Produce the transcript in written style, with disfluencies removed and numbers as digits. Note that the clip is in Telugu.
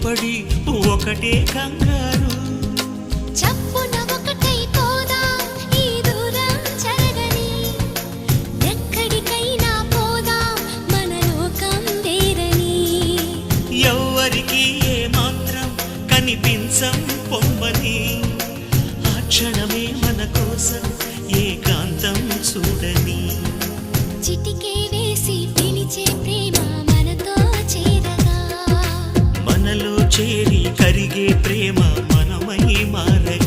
పడి ఒకటే కంగారు. చప్పున ఒకటై పోదాం ఈ దూరం జరగని, ఎక్కడికైనా పోదాం మన లోకం వేరని. ఎవ్వరికి ఏ మాత్రం కనిపించం పొమ్మని, ఆ క్షణమే మన కోసం ఏకాంతం చూడని. చిటికే వేసి పిలిచే ప్రేమ మనతో చేరగా, మనలో చేరి కరిగే ప్రేమ మనమై మారగా.